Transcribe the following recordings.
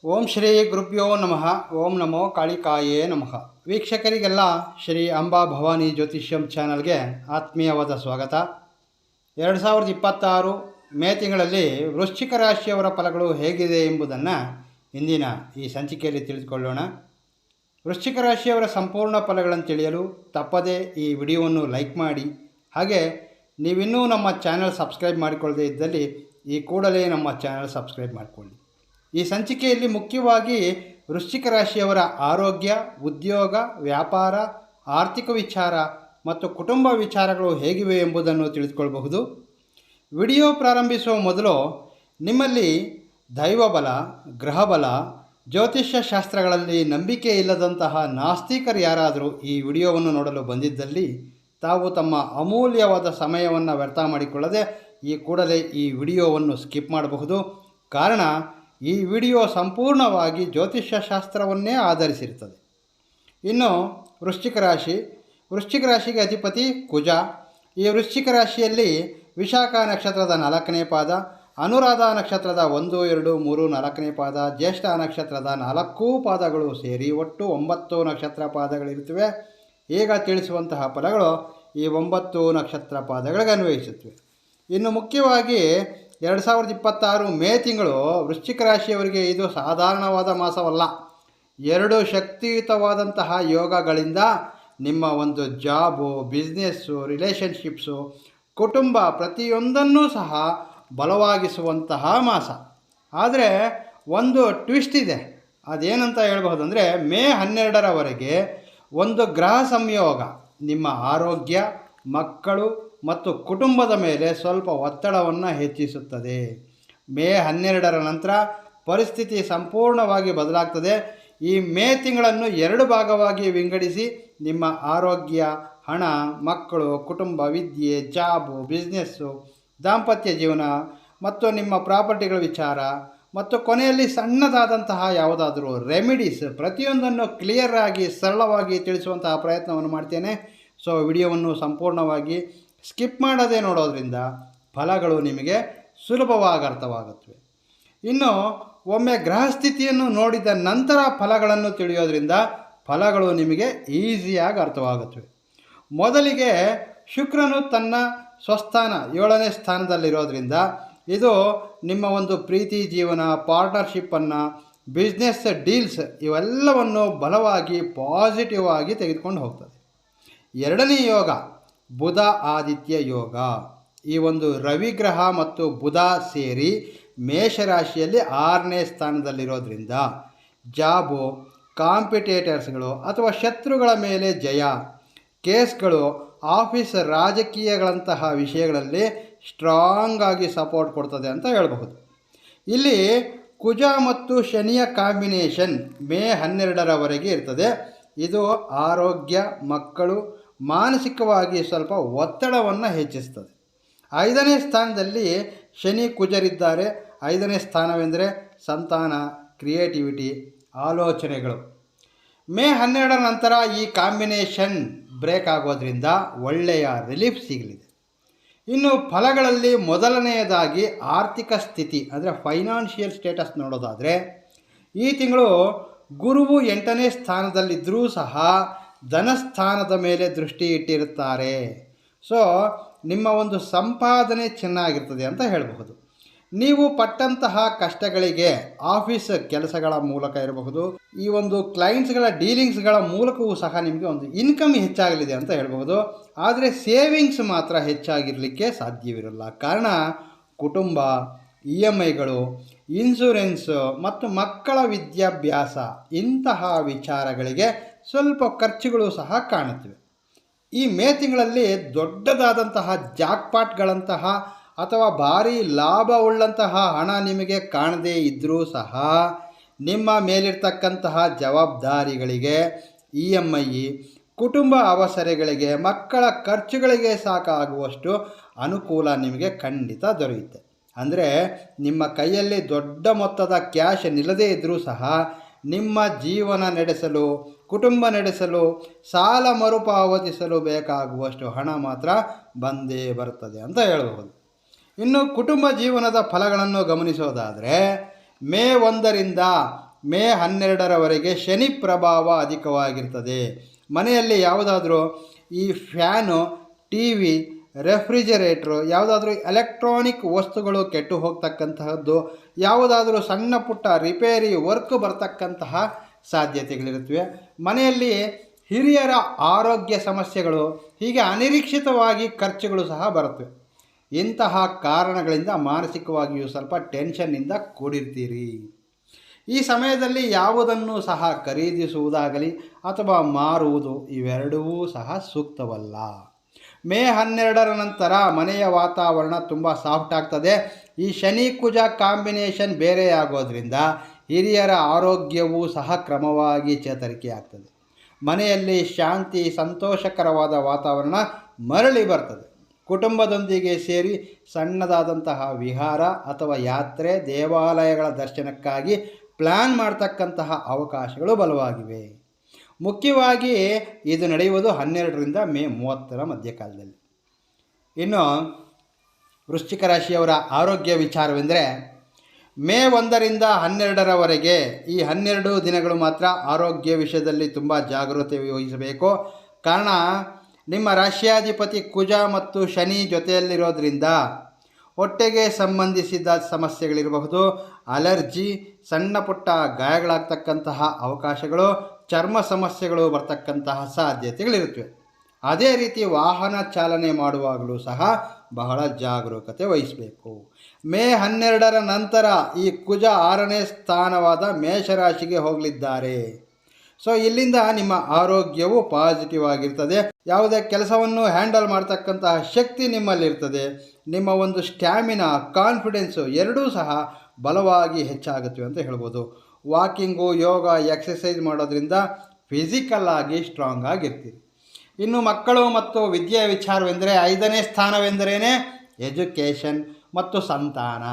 ಓಂ ಶ್ರೀ ಗುರುಭ್ಯೋ ನಮಃ. ಓಂ ನಮೋ ಕಾಳಿಕಾಯೇ ನಮಃ. ವೀಕ್ಷಕರಿಗೆಲ್ಲ ಶ್ರೀ ಅಂಬಾ ಭವಾನಿ ಜ್ಯೋತಿಷ್ಯಂ ಚಾನಲ್ಗೆ ಆತ್ಮೀಯವಾದ ಸ್ವಾಗತ. 2026 ಮೇ ತಿಂಗಳಲ್ಲಿ ವೃಶ್ಚಿಕ ರಾಶಿಯವರ ಫಲಗಳು ಹೇಗಿದೆ ಎಂಬುದನ್ನು ಇಂದಿನ ಈ ಸಂಚಿಕೆಯಲ್ಲಿ ತಿಳಿದುಕೊಳ್ಳೋಣ. ವೃಶ್ಚಿಕ ರಾಶಿಯವರ ಸಂಪೂರ್ಣ ಫಲಗಳನ್ನು ತಿಳಿಯಲು ತಪ್ಪದೇ ಈ ವಿಡಿಯೋವನ್ನು ಲೈಕ್ ಮಾಡಿ, ಹಾಗೆ ನೀವಿನ್ನೂ ನಮ್ಮ ಚಾನಲ್ ಸಬ್ಸ್ಕ್ರೈಬ್ ಮಾಡಿಕೊಳ್ಳದೇ ಇದ್ದಲ್ಲಿ ಈ ಕೂಡಲೇ ನಮ್ಮ ಚಾನಲ್ ಸಬ್ಸ್ಕ್ರೈಬ್ ಮಾಡಿಕೊಳ್ಳಿ. ಈ ಸಂಚಿಕೆಯಲ್ಲಿ ಮುಖ್ಯವಾಗಿ ವೃಶ್ಚಿಕ ರಾಶಿಯವರ ಆರೋಗ್ಯ, ಉದ್ಯೋಗ, ವ್ಯಾಪಾರ, ಆರ್ಥಿಕ ವಿಚಾರ ಮತ್ತು ಕುಟುಂಬ ವಿಚಾರಗಳು ಹೇಗಿವೆ ಎಂಬುದನ್ನು ತಿಳಿದುಕೊಳ್ಳಬಹುದು. ವಿಡಿಯೋ ಪ್ರಾರಂಭಿಸುವ ಮೊದಲು ನಿಮ್ಮಲ್ಲಿ ದೈವಬಲ, ಗ್ರಹಬಲ, ಜ್ಯೋತಿಷ್ಯ ಶಾಸ್ತ್ರಗಳಲ್ಲಿ ನಂಬಿಕೆ ಇಲ್ಲದಂತಹ ನಾಸ್ತಿಕರು ಯಾರಾದರೂ ಈ ವಿಡಿಯೋವನ್ನು ನೋಡಲು ಬಂದಿದ್ದಲ್ಲಿ ತಾವು ತಮ್ಮ ಅಮೂಲ್ಯವಾದ ಸಮಯವನ್ನು ವ್ಯರ್ಥ ಮಾಡಿಕೊಳ್ಳದೆ ಈ ಕೂಡಲೇ ಈ ವಿಡಿಯೋವನ್ನು ಸ್ಕಿಪ್ ಮಾಡಬಹುದು. ಕಾರಣ ಈ ವಿಡಿಯೋ ಸಂಪೂರ್ಣವಾಗಿ ಜ್ಯೋತಿಷ್ಯ ಶಾಸ್ತ್ರವನ್ನೇ ಆಧರಿಸಿರುತ್ತದೆ. ಇನ್ನು ವೃಶ್ಚಿಕ ರಾಶಿಗೆ ಅಧಿಪತಿ ಕುಜ. ಈ ವೃಶ್ಚಿಕ ರಾಶಿಯಲ್ಲಿ ವಿಶಾಖ ನಕ್ಷತ್ರದ 4ನೇ ಪಾದ, ಅನುರಾಧ ನಕ್ಷತ್ರದ 1, 2, 3, 4ನೇ ಪಾದ, ಜ್ಯೇಷ್ಠ ನಕ್ಷತ್ರದ 4 ಪಾದಗಳು ಸೇರಿ ಒಟ್ಟು 9 ನಕ್ಷತ್ರ ಪಾದಗಳಿರುತ್ತವೆ. ಈಗ ತಿಳಿಸುವಂತಹ ಫಲಗಳು ಈ 9 ನಕ್ಷತ್ರ ಪಾದಗಳಿಗೆ ಅನ್ವಯಿಸುತ್ತವೆ. ಇನ್ನು ಮುಖ್ಯವಾಗಿ 2026 ಮೇ ತಿಂಗಳು ವೃಶ್ಚಿಕ ರಾಶಿಯವರಿಗೆ ಇದು ಸಾಧಾರಣವಾದ ಮಾಸವಲ್ಲ. 2 ಶಕ್ತಿಯುತವಾದಂತಹ ಯೋಗಗಳಿಂದ ನಿಮ್ಮ ಒಂದು ಜಾಬು, ಬಿಸ್ನೆಸ್ಸು, ರಿಲೇಷನ್ಶಿಪ್ಸು, ಕುಟುಂಬ ಪ್ರತಿಯೊಂದನ್ನೂ ಸಹ ಬಲವಾಗಿಸುವಂತಹ ಮಾಸ. ಆದರೆ ಒಂದು ಟ್ವಿಸ್ಟ್ ಇದೆ. ಅದೇನಂತ ಹೇಳ್ಬಹುದಂದರೆ, ಮೇ 12ರವರೆಗೆ ಒಂದು ಗ್ರಹ ಸಂಯೋಗ ನಿಮ್ಮ ಆರೋಗ್ಯ, ಮಕ್ಕಳು ಮತ್ತು ಕುಟುಂಬದ ಮೇಲೆ ಸ್ವಲ್ಪ ಒತ್ತಡವನ್ನು ಹೆಚ್ಚಿಸುತ್ತದೆ. ಮೇ 12ರ ನಂತರ ಪರಿಸ್ಥಿತಿ ಸಂಪೂರ್ಣವಾಗಿ ಬದಲಾಗ್ತದೆ. ಈ ಮೇ ತಿಂಗಳನ್ನು 2 ಭಾಗವಾಗಿ ವಿಂಗಡಿಸಿ ನಿಮ್ಮ ಆರೋಗ್ಯ, ಹಣ, ಮಕ್ಕಳು, ಕುಟುಂಬ, ವಿದ್ಯೆ, ಜಾಬು, ಬಿಸ್ನೆಸ್ಸು, ದಾಂಪತ್ಯ ಜೀವನ ಮತ್ತು ನಿಮ್ಮ ಪ್ರಾಪರ್ಟಿಗಳ ವಿಚಾರ ಮತ್ತು ಕೊನೆಯಲ್ಲಿ ಸಣ್ಣದಾದಂತಹ ಯಾವುದಾದರೂ ರೆಮಿಡೀಸ್ ಪ್ರತಿಯೊಂದನ್ನು ಕ್ಲಿಯರ್ ಆಗಿ ಸರಳವಾಗಿ ತಿಳಿಸುವಂತಹ ಪ್ರಯತ್ನವನ್ನು ಮಾಡ್ತೇನೆ. ಸೊ ವಿಡಿಯೋವನ್ನು ಸಂಪೂರ್ಣವಾಗಿ ಸ್ಕಿಪ್ ಮಾಡದೆ ನೋಡೋದ್ರಿಂದ ಫಲಗಳು ನಿಮಗೆ ಸುಲಭವಾಗಿ ಅರ್ಥವಾಗುತ್ತವೆ. ಇನ್ನು ಒಮ್ಮೆ ಗ್ರಹಸ್ಥಿತಿಯನ್ನು ನೋಡಿದ ನಂತರ ಫಲಗಳನ್ನು ತಿಳಿಯೋದ್ರಿಂದ ಫಲಗಳು ನಿಮಗೆ ಈಸಿಯಾಗಿ ಅರ್ಥವಾಗುತ್ತವೆ. ಮೊದಲಿಗೆ ಶುಕ್ರನು ತನ್ನ ಸ್ವಸ್ಥಾನ 7ನೇ ಸ್ಥಾನದಲ್ಲಿರೋದ್ರಿಂದ ಇದು ನಿಮ್ಮ ಒಂದು ಪ್ರೀತಿ ಜೀವನ, ಪಾರ್ಟ್ನರ್ಶಿಪ್ಪನ್ನು, ಬಿಸ್ನೆಸ್ ಡೀಲ್ಸ್ ಇವೆಲ್ಲವನ್ನು ಬಲವಾಗಿ ಪಾಸಿಟಿವ್ ಆಗಿ ತೆಗೆದುಕೊಂಡು ಹೋಗ್ತದೆ. 2ನೇ ಯೋಗ ಬುಧ ಆದಿತ್ಯ ಯೋಗ. ಈ ಒಂದು ರವಿಗ್ರಹ ಮತ್ತು ಬುಧ ಸೇರಿ ಮೇಷರಾಶಿಯಲ್ಲಿ 6ನೇ ಸ್ಥಾನದಲ್ಲಿರೋದ್ರಿಂದ ಜಾಬು, ಕಾಂಪಿಟೇಟರ್ಸ್ಗಳು ಅಥವಾ ಶತ್ರುಗಳ ಮೇಲೆ ಜಯ, ಕೇಸ್ಗಳು, ಆಫೀಸ್, ರಾಜಕೀಯಗಳಂತಹ ವಿಷಯಗಳಲ್ಲಿ ಸ್ಟ್ರಾಂಗ್ ಆಗಿ ಸಪೋರ್ಟ್ ಕೊಡ್ತದೆ ಅಂತ ಹೇಳಬಹುದು. ಇಲ್ಲಿ ಕುಜ ಮತ್ತು ಶನಿಯ ಕಾಂಬಿನೇಷನ್ ಮೇ 12ರವರೆಗೆ ಇರ್ತದೆ. ಇದು ಆರೋಗ್ಯ, ಮಕ್ಕಳು, ಮಾನಸಿಕವಾಗಿ ಸ್ವಲ್ಪ ಒತ್ತಡವನ್ನು ಹೆಚ್ಚಿಸ್ತದೆ. 5ನೇ ಸ್ಥಾನದಲ್ಲಿ ಶನಿ ಕುಜರಿದ್ದಾರೆ. 5ನೇ ಸ್ಥಾನವೆಂದರೆ ಸಂತಾನ, ಕ್ರಿಯೇಟಿವಿಟಿ, ಆಲೋಚನೆಗಳು. ಮೇ 12ರ ನಂತರ ಈ ಕಾಂಬಿನೇಷನ್ ಬ್ರೇಕ್ ಆಗೋದ್ರಿಂದ ಒಳ್ಳೆಯ ರಿಲೀಫ್ ಸಿಗಲಿದೆ. ಇನ್ನು ಫಲಗಳಲ್ಲಿ ಮೊದಲನೆಯದಾಗಿ ಆರ್ಥಿಕ ಸ್ಥಿತಿ ಅಂದರೆ ಫೈನಾನ್ಷಿಯಲ್ ಸ್ಟೇಟಸ್ ನೋಡೋದಾದರೆ, ಈ ತಿಂಗಳು ಗುರುವು 8ನೇ ಸ್ಥಾನದಲ್ಲಿದ್ದರೂ ಸಹ ಧನಸ್ಥಾನದ ಮೇಲೆ ದೃಷ್ಟಿ ಇಟ್ಟಿರುತ್ತಾರೆ. ಸೊ ನಿಮ್ಮ ಒಂದು ಸಂಪಾದನೆ ಚೆನ್ನಾಗಿರ್ತದೆ ಅಂತ ಹೇಳಬಹುದು. ನೀವು ಪಟ್ಟಂತಹ ಕಷ್ಟಗಳಿಗೆ ಆಫೀಸ್ ಕೆಲಸಗಳ ಮೂಲಕ ಇರಬಹುದು, ಈ ಒಂದು ಕ್ಲೈಂಟ್ಸ್ಗಳ ಡೀಲಿಂಗ್ಸ್ಗಳ ಮೂಲಕವೂ ಸಹ ನಿಮಗೆ ಒಂದು ಇನ್ಕಮ್ ಹೆಚ್ಚಾಗಲಿದೆ ಅಂತ ಹೇಳಬಹುದು. ಆದರೆ ಸೇವಿಂಗ್ಸ್ ಮಾತ್ರ ಹೆಚ್ಚಾಗಿರಲಿಕ್ಕೆ ಸಾಧ್ಯವಿರಲ್ಲ. ಕಾರಣ ಕುಟುಂಬ, EMIಗಳು, ಇನ್ಶೂರೆನ್ಸು ಮತ್ತು ಮಕ್ಕಳ ವಿದ್ಯಾಭ್ಯಾಸ ಇಂತಹ ವಿಚಾರಗಳಿಗೆ ಸ್ವಲ್ಪ ಖರ್ಚುಗಳು ಸಹ ಕಾಣುತ್ತವೆ. ಈ ಮೇ ತಿಂಗಳಲ್ಲಿ ದೊಡ್ಡದಾದಂತಹ ಜಾಕ್ಪಾಟ್ಗಳಂತಹ ಅಥವಾ ಭಾರೀ ಲಾಭವುಳ್ಳಂತಹ ಹಣ ನಿಮಗೆ ಕಾಣದೇ ಇದ್ದರೂ ಸಹ ನಿಮ್ಮ ಮೇಲಿರ್ತಕ್ಕಂತಹ ಜವಾಬ್ದಾರಿಗಳಿಗೆ, EMI, ಕುಟುಂಬ ಅವಸರಗಳಿಗೆ, ಮಕ್ಕಳ ಖರ್ಚುಗಳಿಗೆ ಸಾಕಾಗುವಷ್ಟು ಅನುಕೂಲ ನಿಮಗೆ ಖಂಡಿತ ದೊರೆಯುತ್ತೆ. ಅಂದರೆ ನಿಮ್ಮ ಕೈಯಲ್ಲಿ ದೊಡ್ಡ ಮೊತ್ತದ ಕ್ಯಾಶ್ ನಿಲ್ಲದೇ ಇದ್ದರೂ ಸಹ ನಿಮ್ಮ ಜೀವನ ನಡೆಸಲು, ಕುಟುಂಬ ನಡೆಸಲು, ಸಾಲ ಮರುಪಾವತಿಸಲು ಬೇಕಾಗುವಷ್ಟು ಹಣ ಮಾತ್ರ ಬಂದೇ ಬರ್ತದೆ ಅಂತ ಹೇಳಬಹುದು. ಇನ್ನು ಕುಟುಂಬ ಜೀವನದ ಫಲಗಳನ್ನು ಗಮನಿಸೋದಾದರೆ, ಮೇ 1ರಿಂದ ಮೇ 12ರವರೆಗೆ ಶನಿ ಪ್ರಭಾವ ಅಧಿಕವಾಗಿರ್ತದೆ. ಮನೆಯಲ್ಲಿ ಯಾವುದಾದ್ರೂ ಈ ಫ್ಯಾನು, ಟಿ ವಿ, ರೆಫ್ರಿಜರೇಟ್ರು, ಯಾವುದಾದ್ರೂ ಎಲೆಕ್ಟ್ರಾನಿಕ್ ವಸ್ತುಗಳು ಕೆಟ್ಟು ಹೋಗ್ತಕ್ಕಂತಹದ್ದು, ಯಾವುದಾದ್ರೂ ಸಣ್ಣ ಪುಟ್ಟ ರಿಪೇರಿ ವರ್ಕ್ ಬರ್ತಕ್ಕಂತಹ ಸಾಧ್ಯತೆಗಳಿರುತ್ತವೆ. ಮನೆಯಲ್ಲಿ ಹಿರಿಯರ ಆರೋಗ್ಯ ಸಮಸ್ಯೆಗಳು, ಹೀಗೆ ಅನಿರೀಕ್ಷಿತವಾಗಿ ಖರ್ಚುಗಳು ಸಹ ಬರುತ್ತವೆ. ಇಂತಹ ಕಾರಣಗಳಿಂದ ಮಾನಸಿಕವಾಗಿಯೂ ಸ್ವಲ್ಪ ಟೆನ್ಷನ್ನಿಂದ ಕೂಡಿರ್ತೀರಿ. ಈ ಸಮಯದಲ್ಲಿ ಯಾವುದನ್ನು ಸಹ ಖರೀದಿಸುವುದಾಗಲಿ ಅಥವಾ ಮಾರುವುದು ಇವೆರಡೂ ಸಹ ಸೂಕ್ತವಲ್ಲ. ಮೇ 12ರ ನಂತರ ಮನೆಯ ವಾತಾವರಣ ತುಂಬ ಸಾಫ್ಟ್ ಆಗ್ತದೆ. ಈ ಶನಿ ಕುಜ ಕಾಂಬಿನೇಷನ್ ಬೇರೆಯಾಗೋದ್ರಿಂದ ಹಿರಿಯರ ಆರೋಗ್ಯವೂ ಸಹ ಕ್ರಮವಾಗಿ ಚೇತರಿಕೆ ಆಗ್ತದೆ. ಮನೆಯಲ್ಲಿ ಶಾಂತಿ, ಸಂತೋಷಕರವಾದ ವಾತಾವರಣ ಮರಳಿ ಬರ್ತದೆ. ಕುಟುಂಬದೊಂದಿಗೆ ಸೇರಿ ಸಣ್ಣದಾದಂತಹ ವಿಹಾರ ಅಥವಾ ಯಾತ್ರೆ, ದೇವಾಲಯಗಳ ದರ್ಶನಕ್ಕಾಗಿ ಪ್ಲ್ಯಾನ್ ಮಾಡ್ತಕ್ಕಂತಹ ಅವಕಾಶಗಳು ಬಲವಾಗಿವೆ. ಮುಖ್ಯವಾಗಿ ಇದು ನಡೆಯುವುದು 12ರಿಂದ ಮೇ 30ರ ಮಧ್ಯಕಾಲದಲ್ಲಿ. ಇನ್ನು ವೃಶ್ಚಿಕ ರಾಶಿಯವರ ಆರೋಗ್ಯ ವಿಚಾರವೆಂದರೆ, ಮೇ 1ರಿಂದ 12ರವರೆಗೆ ಈ 12 ದಿನಗಳು ಮಾತ್ರ ಆರೋಗ್ಯ ವಿಷಯದಲ್ಲಿ ತುಂಬ ಜಾಗೃತಿ ವಹಿಸಬೇಕು. ಕಾರಣ, ನಿಮ್ಮ ರಾಶ್ಯಾಧಿಪತಿ ಕುಜ ಮತ್ತು ಶನಿ ಜೊತೆಯಲ್ಲಿರೋದ್ರಿಂದ ಹೊಟ್ಟೆಗೆ ಸಂಬಂಧಿಸಿದ ಸಮಸ್ಯೆಗಳಿರಬಹುದು, ಅಲರ್ಜಿ, ಸಣ್ಣ ಪುಟ್ಟ ಗಾಯಗಳಾಗ್ತಕ್ಕಂತಹ ಅವಕಾಶಗಳು, ಚರ್ಮ ಸಮಸ್ಯೆಗಳು ಬರ್ತಕ್ಕಂತಹ ಸಾಧ್ಯತೆಗಳಿರುತ್ತವೆ. ಅದೇ ರೀತಿ ವಾಹನ ಚಾಲನೆ ಮಾಡುವಾಗಲೂ ಸಹ ಬಹಳ ಜಾಗರೂಕತೆ ವಹಿಸಬೇಕು. ಮೇ 12ರ ನಂತರ ಈ ಕುಜ 6ನೇ ಸ್ಥಾನವಾದ ಮೇಷರಾಶಿಗೆ ಹೋಗಲಿದ್ದಾರೆ. ಸೊ ಇಲ್ಲಿಂದ ನಿಮ್ಮ ಆರೋಗ್ಯವು ಪಾಸಿಟಿವ್ ಆಗಿರ್ತದೆ. ಯಾವುದೇ ಕೆಲಸವನ್ನು ಹ್ಯಾಂಡಲ್ ಮಾಡ್ತಕ್ಕಂತಹ ಶಕ್ತಿ ನಿಮ್ಮಲ್ಲಿರ್ತದೆ. ನಿಮ್ಮ ಒಂದು ಸ್ಟ್ಯಾಮಿನಾ, ಕಾನ್ಫಿಡೆನ್ಸು ಎರಡೂ ಸಹ ಬಲವಾಗಿ ಹೆಚ್ಚಾಗುತ್ತವೆ ಅಂತ ಹೇಳ್ಬೋದು. ವಾಕಿಂಗು, ಯೋಗ, ಎಕ್ಸಸೈಸ್ ಮಾಡೋದ್ರಿಂದ ಫಿಸಿಕಲ್ ಆಗಿ ಸ್ಟ್ರಾಂಗ್ ಆಗಿರ್ತೀರಿ. ಇನ್ನು ಮಕ್ಕಳು ಮತ್ತು ವಿದ್ಯೆಯ ವಿಚಾರವೆಂದರೆ 5ನೇ ಸ್ಥಾನವೆಂದರೇ ಎಜುಕೇಷನ್ ಮತ್ತು ಸಂತಾನ.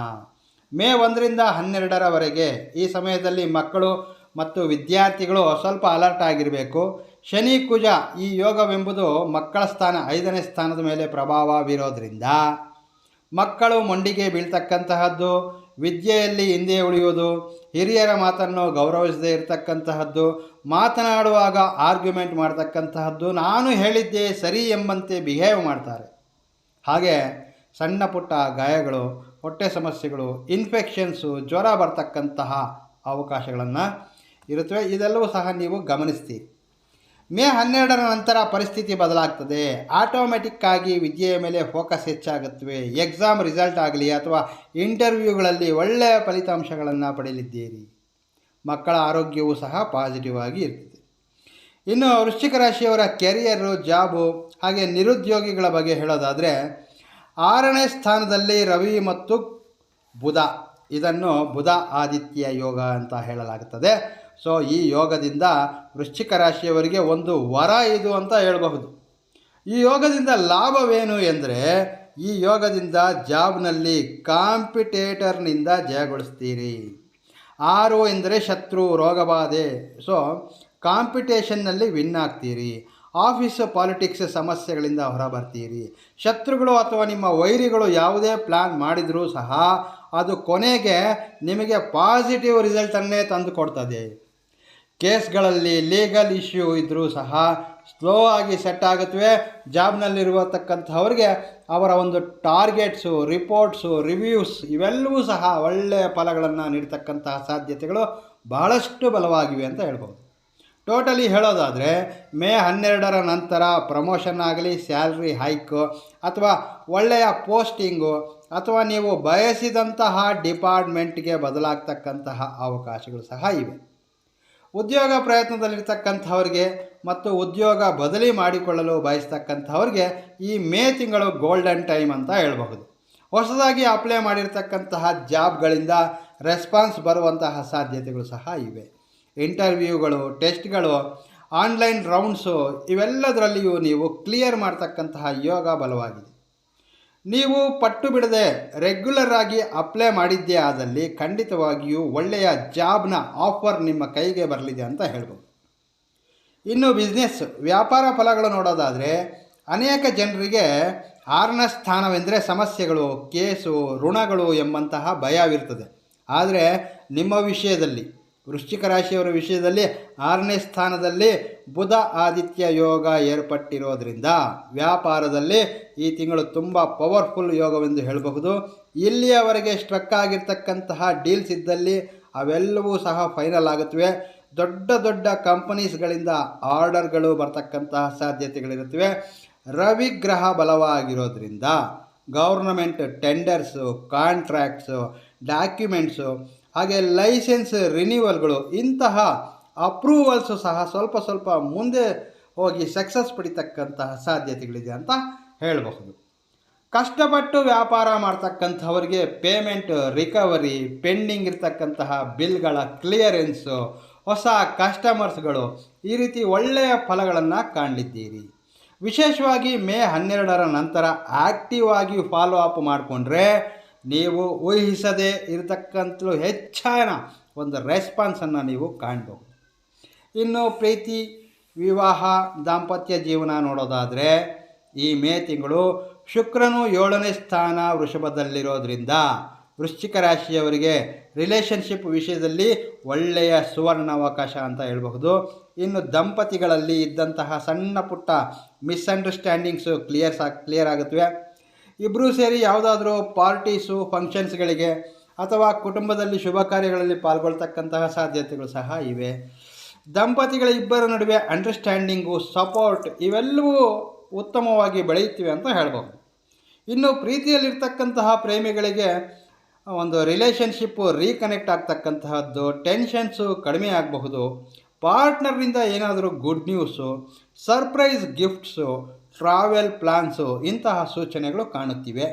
ಮೇ 1ರಿಂದ 12ರವರೆಗೆ ಈ ಸಮಯದಲ್ಲಿ ಮಕ್ಕಳು ಮತ್ತು ವಿದ್ಯಾರ್ಥಿಗಳು ಸ್ವಲ್ಪ ಅಲರ್ಟ್ ಆಗಿರಬೇಕು. ಶನಿ ಕುಜ ಈ ಯೋಗವೆಂಬುದು ಮಕ್ಕಳ ಸ್ಥಾನ 5ನೇ ಸ್ಥಾನದ ಮೇಲೆ ಪ್ರಭಾವ ಬೀರೋದ್ರಿಂದ ಮಕ್ಕಳು ಮೊಂಡಿಗೆ ಬೀಳ್ತಕ್ಕಂತಹದ್ದು, ವಿದ್ಯೆಯಲ್ಲಿ ಹಿಂದೆ ಉಳಿಯುವುದು, ಹಿರಿಯರ ಮಾತನ್ನು ಗೌರವಿಸದೇ ಇರತಕ್ಕಂತಹದ್ದು, ಮಾತನಾಡುವಾಗ ಆರ್ಗ್ಯುಮೆಂಟ್ ಮಾಡ್ತಕ್ಕಂತಹದ್ದು, ನಾನು ಹೇಳಿದ್ದೆ ಸರಿ ಎಂಬಂತೆ ಬಿಹೇವ್ ಮಾಡ್ತಾರೆ. ಹಾಗೆ ಸಣ್ಣ ಪುಟ್ಟ ಗಾಯಗಳು, ಹೊಟ್ಟೆ ಸಮಸ್ಯೆಗಳು, ಇನ್ಫೆಕ್ಷನ್ಸು, ಜ್ವರ ಬರ್ತಕ್ಕಂತಹ ಅವಕಾಶಗಳನ್ನು ಇರುತ್ತವೆ. ಇದೆಲ್ಲವೂ ಸಹ ನೀವು ಗಮನಿಸ್ತೀರಿ. ಮೇ 12ರ ನಂತರ ಪರಿಸ್ಥಿತಿ ಬದಲಾಗ್ತದೆ. ಆಟೋಮೆಟಿಕ್ಕಾಗಿ ವಿದ್ಯೆಯ ಮೇಲೆ ಫೋಕಸ್ ಹೆಚ್ಚಾಗುತ್ತವೆ. ಎಕ್ಸಾಮ್ ರಿಸಲ್ಟ್ ಆಗಲಿ ಅಥವಾ ಇಂಟರ್ವ್ಯೂಗಳಲ್ಲಿ ಒಳ್ಳೆಯ ಫಲಿತಾಂಶಗಳನ್ನು ಪಡೆಯಲಿದ್ದೀರಿ. ಮಕ್ಕಳ ಆರೋಗ್ಯವೂ ಸಹ ಪಾಸಿಟಿವ್ ಆಗಿ ಇರ್ತದೆ. ಇನ್ನು ವೃಶ್ಚಿಕ ರಾಶಿಯವರ ಕೆರಿಯರು, ಜಾಬು ಹಾಗೆ ನಿರುದ್ಯೋಗಿಗಳ ಬಗ್ಗೆ ಹೇಳೋದಾದರೆ, 6ನೇ ಸ್ಥಾನದಲ್ಲಿ ರವಿ ಮತ್ತು ಬುಧ, ಇದನ್ನು ಬುಧ ಆದಿತ್ಯ ಯೋಗ ಅಂತ ಹೇಳಲಾಗುತ್ತದೆ. ಸೊ ಈ ಯೋಗದಿಂದ ವೃಶ್ಚಿಕ ರಾಶಿಯವರಿಗೆ ಒಂದು ವರ ಇದು ಅಂತ ಹೇಳಬಹುದು. ಈ ಯೋಗದಿಂದ ಲಾಭವೇನು ಎಂದರೆ, ಈ ಯೋಗದಿಂದ ಜಾಬ್ನಲ್ಲಿ ಕಾಂಪಿಟೇಟರ್ನಿಂದ ಜಯಗೊಳಿಸ್ತೀರಿ. 6 ಎಂದರೆ ಶತ್ರು, ರೋಗಬಾಧೆ. ಸೊ ಕಾಂಪಿಟೇಷನ್ನಲ್ಲಿ ವಿನ್ ಆಗ್ತೀರಿ. ಆಫೀಸ್ ಪಾಲಿಟಿಕ್ಸ್ ಸಮಸ್ಯೆಗಳಿಂದ ಹೊರಬರ್ತೀರಿ. ಶತ್ರುಗಳು ಅಥವಾ ನಿಮ್ಮ ವೈರಿಗಳು ಯಾವುದೇ ಪ್ಲ್ಯಾನ್ ಮಾಡಿದರೂ ಸಹ ಅದು ಕೊನೆಗೆ ನಿಮಗೆ ಪಾಸಿಟಿವ್ ರಿಸಲ್ಟನ್ನೇ ತಂದು ಕೊಡ್ತದೆ. ಕೇಸ್ಗಳಲ್ಲಿ ಲೀಗಲ್ ಇಶ್ಯೂ ಇದ್ದರೂ ಸಹ ಸ್ಲೋ ಆಗಿ ಸೆಟ್ ಆಗುತ್ತವೆ. ಜಾಬ್ನಲ್ಲಿರುವತಕ್ಕಂಥವ್ರಿಗೆ ಅವರ ಒಂದು ಟಾರ್ಗೆಟ್ಸು, ರಿಪೋರ್ಟ್ಸು, ರಿವ್ಯೂಸ್ ಇವೆಲ್ಲವೂ ಸಹ ಒಳ್ಳೆಯ ಫಲಗಳನ್ನು ನೀಡ್ತಕ್ಕಂತಹ ಸಾಧ್ಯತೆಗಳು ಬಹಳಷ್ಟು ಬಲವಾಗಿವೆ ಅಂತ ಹೇಳ್ಬೋದು. ಟೋಟಲಿ ಹೇಳೋದಾದರೆ, ಮೇ 12ರ ನಂತರ ಪ್ರಮೋಷನ್ ಆಗಲಿ, ಸ್ಯಾಲ್ರಿ ಹೈಕು ಅಥವಾ ಒಳ್ಳೆಯ ಪೋಸ್ಟಿಂಗು ಅಥವಾ ನೀವು ಬಯಸಿದಂತಹ ಡಿಪಾರ್ಟ್ಮೆಂಟ್ಗೆ ಬದಲಾಗ್ತಕ್ಕಂತಹ ಅವಕಾಶಗಳು ಸಹ ಇವೆ. ಉದ್ಯೋಗ ಪ್ರಯತ್ನದಲ್ಲಿರ್ತಕ್ಕಂಥವ್ರಿಗೆ ಮತ್ತು ಉದ್ಯೋಗ ಬದಲಿ ಮಾಡಿಕೊಳ್ಳಲು ಬಯಸ್ತಕ್ಕಂಥವ್ರಿಗೆ ಈ ಮೇ ತಿಂಗಳು ಗೋಲ್ಡನ್ ಟೈಮ್ ಅಂತ ಹೇಳಬಹುದು. ಹೊಸದಾಗಿ ಅಪ್ಲೈ ಮಾಡಿರ್ತಕ್ಕಂತಹ ಜಾಬ್ಗಳಿಂದ ರೆಸ್ಪಾನ್ಸ್ ಬರುವಂತಹ ಸಾಧ್ಯತೆಗಳು ಸಹ ಇವೆ. ಇಂಟರ್ವ್ಯೂಗಳು, ಟೆಸ್ಟ್ಗಳು, ಆನ್ಲೈನ್ ರೌಂಡ್ಸು ಇವೆಲ್ಲದರಲ್ಲಿಯೂ ನೀವು ಕ್ಲಿಯರ್ ಮಾಡ್ತಕ್ಕಂತಹ ಯೋಗ ಬಲವಾಗಿದೆ. ನೀವು ಪಟ್ಟು ಬಿಡದೆ ರೆಗ್ಯುಲರ್ ಆಗಿ ಅಪ್ಲೈ ಮಾಡಿದ್ದೇ ಆದಲ್ಲಿ ಖಂಡಿತವಾಗಿಯೂ ಒಳ್ಳೆಯ ಜಾಬ್ನ ಆಫರ್ ನಿಮ್ಮ ಕೈಗೆ ಬರಲಿದೆ ಅಂತ ಹೇಳ್ಬೋದು. ಇನ್ನು ಬಿಸ್ನೆಸ್, ವ್ಯಾಪಾರ ಫಲಗಳು ನೋಡೋದಾದರೆ, ಅನೇಕ ಜನರಿಗೆ 6ನೇ ಸ್ಥಾನವೆಂದರೆ ಸಮಸ್ಯೆಗಳು, ಕೇಸು, ಋಣಗಳು ಎಂಬಂತಹ ಭಯವಿರ್ತದೆ. ಆದರೆ ನಿಮ್ಮ ವಿಷಯದಲ್ಲಿ ವೃಶ್ಚಿಕ ರಾಶಿಯವರ ವಿಷಯದಲ್ಲಿ 6ನೇ ಸ್ಥಾನದಲ್ಲಿ ಬುಧ ಆದಿತ್ಯ ಯೋಗ ಏರ್ಪಟ್ಟಿರೋದ್ರಿಂದ ವ್ಯಾಪಾರದಲ್ಲಿ ಈ ತಿಂಗಳು ತುಂಬ ಪವರ್ಫುಲ್ ಯೋಗವೆಂದು ಹೇಳಬಹುದು. ಇಲ್ಲಿಯವರೆಗೆ ಸ್ಟ್ರಕ್ ಆಗಿರ್ತಕ್ಕಂತಹ ಡೀಲ್ಸ್ ಇದ್ದಲ್ಲಿ ಅವೆಲ್ಲವೂ ಸಹ ಫೈನಲ್ ಆಗುತ್ತವೆ. ದೊಡ್ಡ ದೊಡ್ಡ ಕಂಪನೀಸ್ಗಳಿಂದ ಆರ್ಡರ್ಗಳು ಬರ್ತಕ್ಕಂತಹ ಸಾಧ್ಯತೆಗಳಿರುತ್ತವೆ. ರವಿ ಗ್ರಹ ಬಲವಾಗಿರೋದ್ರಿಂದ ಗೌರ್ನಮೆಂಟ್ ಟೆಂಡರ್ಸು, ಕಾಂಟ್ರ್ಯಾಕ್ಟ್ಸು, ಡಾಕ್ಯುಮೆಂಟ್ಸು, ಹಾಗೆ ಲೈಸೆನ್ಸ್ ರಿನ್ಯೂವಲ್ಗಳು, ಇಂತಹ ಅಪ್ರೂವಲ್ಸು ಸಹ ಸ್ವಲ್ಪ ಮುಂದೆ ಹೋಗಿ ಸಕ್ಸಸ್ ಪಡಿತಕ್ಕಂತಹ ಸಾಧ್ಯತೆಗಳಿದೆ ಅಂತ ಹೇಳಬಹುದು. ಕಷ್ಟಪಟ್ಟು ವ್ಯಾಪಾರ ಮಾಡ್ತಕ್ಕಂಥವ್ರಿಗೆ ಪೇಮೆಂಟ್ ರಿಕವರಿ, ಪೆಂಡಿಂಗ್ ಇರ್ತಕ್ಕಂತಹ ಬಿಲ್ಗಳ ಕ್ಲಿಯರೆನ್ಸು, ಹೊಸ ಕಸ್ಟಮರ್ಸ್ಗಳು, ಈ ರೀತಿ ಒಳ್ಳೆಯ ಫಲಗಳನ್ನು ಕಾಣಲಿದ್ದೀರಿ. ವಿಶೇಷವಾಗಿ ಮೇ 12ರ ನಂತರ ಆ್ಯಕ್ಟಿವ್ ಆಗಿ ಫಾಲೋ ಅಪ್ ಮಾಡಿಕೊಂಡ್ರೆ ನೀವು ಊಹಿಸದೇ ಇರತಕ್ಕಂಥ ಹೆಚ್ಚಿನ ಒಂದು ರೆಸ್ಪಾನ್ಸನ್ನು ನೀವು ಕಾಣ್ಬೋದು. ಇನ್ನು ಪ್ರೀತಿ, ವಿವಾಹ, ದಾಂಪತ್ಯ ಜೀವನ ನೋಡೋದಾದರೆ ಈ ಮೇ ತಿಂಗಳು ಶುಕ್ರನು 7ನೇ ಸ್ಥಾನ ವೃಷಭದಲ್ಲಿರೋದ್ರಿಂದ ವೃಶ್ಚಿಕ ರಾಶಿಯವರಿಗೆ ರಿಲೇಷನ್ಶಿಪ್ ವಿಷಯದಲ್ಲಿ ಒಳ್ಳೆಯ ಸುವರ್ಣಾವಕಾಶ ಅಂತ ಹೇಳಬಹುದು. ಇನ್ನು ದಂಪತಿಗಳಲ್ಲಿ ಇದ್ದಂತಹ ಸಣ್ಣ ಪುಟ್ಟ ಮಿಸ್ಅಂಡರ್ಸ್ಟ್ಯಾಂಡಿಂಗ್ಸು ಕ್ಲಿಯರ್ ಆಗುತ್ತವೆ. ಇಬ್ಬರೂ ಸೇರಿ ಯಾವುದಾದ್ರೂ ಪಾರ್ಟೀಸು, ಫಂಕ್ಷನ್ಸ್ಗಳಿಗೆ ಅಥವಾ ಕುಟುಂಬದಲ್ಲಿ ಶುಭ ಕಾರ್ಯಗಳಲ್ಲಿ ಪಾಲ್ಗೊಳ್ತಕ್ಕಂತಹ ಸಾಧ್ಯತೆಗಳು ಸಹ ಇವೆ. ದಂಪತಿಗಳ ಇಬ್ಬರ ನಡುವೆ ಅಂಡರ್ಸ್ಟ್ಯಾಂಡಿಂಗು, ಸಪೋರ್ಟ್ ಇವೆಲ್ಲವೂ ಉತ್ತಮವಾಗಿ ಬೆಳೆಯುತ್ತಿವೆ ಅಂತ ಹೇಳ್ಬೋದು. ಇನ್ನು ಪ್ರೀತಿಯಲ್ಲಿರ್ತಕ್ಕಂತಹ ಪ್ರೇಮಿಗಳಿಗೆ ಒಂದು ರಿಲೇಷನ್ಶಿಪ್ಪು ರೀಕನೆಕ್ಟ್ ಆಗ್ತಕ್ಕಂತಹದ್ದು, ಟೆನ್ಷನ್ಸು ಕಡಿಮೆ ಆಗಬಹುದು. ಪಾರ್ಟ್ನರ್ನಿಂದ ಏನಾದರೂ good news, surprise gifts, travel plans ಇಂತಹ ಸೂಚನೆಗಳು ಕಾಣುತ್ತಿವೆ.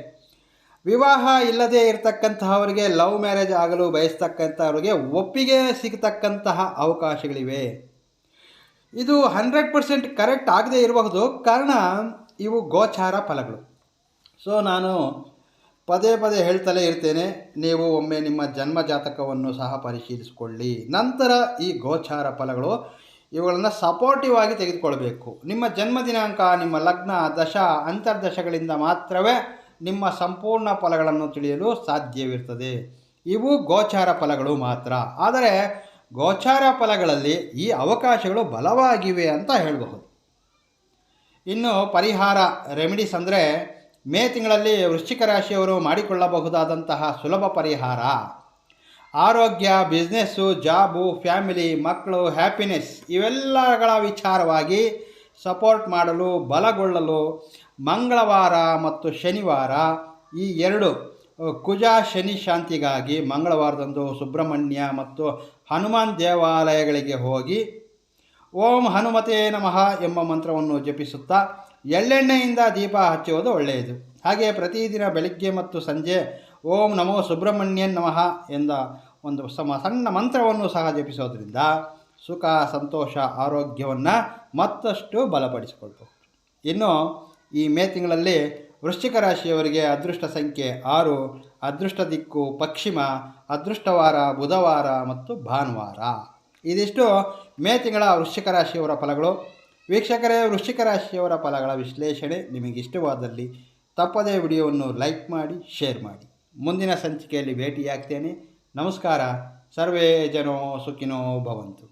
ವಿವಾಹ ಇಲ್ಲದೇ ಇರತಕ್ಕಂತಹವರಿಗೆ, ಲವ್ ಮ್ಯಾರೇಜ್ ಆಗಲು ಬಯಸ್ತಕ್ಕಂಥವ್ರಿಗೆ ಒಪ್ಪಿಗೆ ಸಿಗತಕ್ಕಂತಹ ಅವಕಾಶಗಳಿವೆ. ಇದು 100% ಕರೆಕ್ಟ್ ಆಗದೇ ಇರಬಹುದು, ಕಾರಣ ಇವು ಗೋಚಾರ ಫಲಗಳು. ಸೊ ನಾನು ಪದೇ ಹೇಳ್ತಲೇ ಇರ್ತೇನೆ, ನೀವು ಒಮ್ಮೆ ನಿಮ್ಮ ಜನ್ಮ ಜಾತಕವನ್ನು ಸಹ ಪರಿಶೀಲಿಸಿಕೊಳ್ಳಿ. ನಂತರ ಈ ಗೋಚಾರ ಫಲಗಳು ಇವುಗಳನ್ನು ಸಪೋರ್ಟಿವ್ ಆಗಿ ತೆಗೆದುಕೊಳ್ಬೇಕು. ನಿಮ್ಮ ಜನ್ಮ ದಿನಾಂಕ, ನಿಮ್ಮ ಲಗ್ನ, ದಶ, ಅಂತರ್ದಶಗಳಿಂದ ಮಾತ್ರವೇ ನಿಮ್ಮ ಸಂಪೂರ್ಣ ಫಲಗಳನ್ನು ತಿಳಿಯಲು ಸಾಧ್ಯವಿರ್ತದೆ. ಇವು ಗೋಚಾರ ಫಲಗಳು ಮಾತ್ರ. ಆದರೆ ಗೋಚಾರ ಫಲಗಳಲ್ಲಿ ಈ ಅವಕಾಶಗಳು ಬಲವಾಗಿವೆ ಅಂತ ಹೇಳಬಹುದು. ಇನ್ನು ಪರಿಹಾರ ರೆಮಿಡೀಸ್ ಅಂದರೆ ಮೇ ತಿಂಗಳಲ್ಲಿ ವೃಶ್ಚಿಕ ರಾಶಿಯವರು ಮಾಡಿಕೊಳ್ಳಬಹುದಾದಂತಹ ಸುಲಭ ಪರಿಹಾರ: ಆರೋಗ್ಯ, ಬಿಸ್ನೆಸ್ಸು, ಜಾಬು, ಫ್ಯಾಮಿಲಿ, ಮಕ್ಕಳು, ಹ್ಯಾಪಿನೆಸ್ ಇವೆಲ್ಲಗಳ ವಿಚಾರವಾಗಿ ಸಪೋರ್ಟ್ ಮಾಡಲು, ಬಲಗೊಳ್ಳಲು ಮಂಗಳವಾರ ಮತ್ತು ಶನಿವಾರ, ಈ 2 ಕುಜ ಶನಿ ಶಾಂತಿಗಾಗಿ ಮಂಗಳವಾರದಂದು ಸುಬ್ರಹ್ಮಣ್ಯ ಮತ್ತು ಹನುಮಾನ್ ದೇವಾಲಯಗಳಿಗೆ ಹೋಗಿ ಓಂ ಹನುಮತೇ ನಮಃ ಎಂಬ ಮಂತ್ರವನ್ನು ಜಪಿಸುತ್ತಾ ಎಳ್ಳೆಣ್ಣೆಯಿಂದ ದೀಪ ಹಚ್ಚುವುದು ಒಳ್ಳೆಯದು. ಹಾಗೆ ಪ್ರತಿದಿನ ಬೆಳಿಗ್ಗೆ ಮತ್ತು ಸಂಜೆ ಓಂ ನಮೋ ಸುಬ್ರಹ್ಮಣ್ಯನ್ ನಮಃ ಎಂದ ಒಂದು ಸಣ್ಣ ಮಂತ್ರವನ್ನು ಸಹ ಜಪಿಸೋದ್ರಿಂದ ಸುಖ, ಸಂತೋಷ, ಆರೋಗ್ಯವನ್ನು ಮತ್ತಷ್ಟು ಬಲಪಡಿಸಿಕೊಳ್ಬಹುದು. ಇನ್ನು ಈ ಮೇ ತಿಂಗಳಲ್ಲಿ ವೃಶ್ಚಿಕ ರಾಶಿಯವರಿಗೆ ಅದೃಷ್ಟ ಸಂಖ್ಯೆ 6, ಅದೃಷ್ಟ ದಿಕ್ಕು ಪಶ್ಚಿಮ, ಅದೃಷ್ಟವಾರ ಬುಧವಾರ ಮತ್ತು ಭಾನುವಾರ. ಇದಿಷ್ಟು ಮೇ ತಿಂಗಳ ವೃಶ್ಚಿಕ ರಾಶಿಯವರ ಫಲಗಳು. ವೀಕ್ಷಕರೇ, ವೃಶ್ಚಿಕ ರಾಶಿಯವರ ಫಲಗಳ ವಿಶ್ಲೇಷಣೆ ನಿಮಗಿಷ್ಟವಾದಲ್ಲಿ ತಪ್ಪದೇ ವಿಡಿಯೋವನ್ನು ಲೈಕ್ ಮಾಡಿ, ಶೇರ್ ಮಾಡಿ. ಮುಂದಿನ ಸಂಚಿಕೆಯಲ್ಲಿ ಭೇಟಿಯಾಗ್ತೇನೆ. ನಮಸ್ಕಾರ. ಸರ್ವೇ ಜನೋ ಸುಖಿನೋ ಭವಂತು.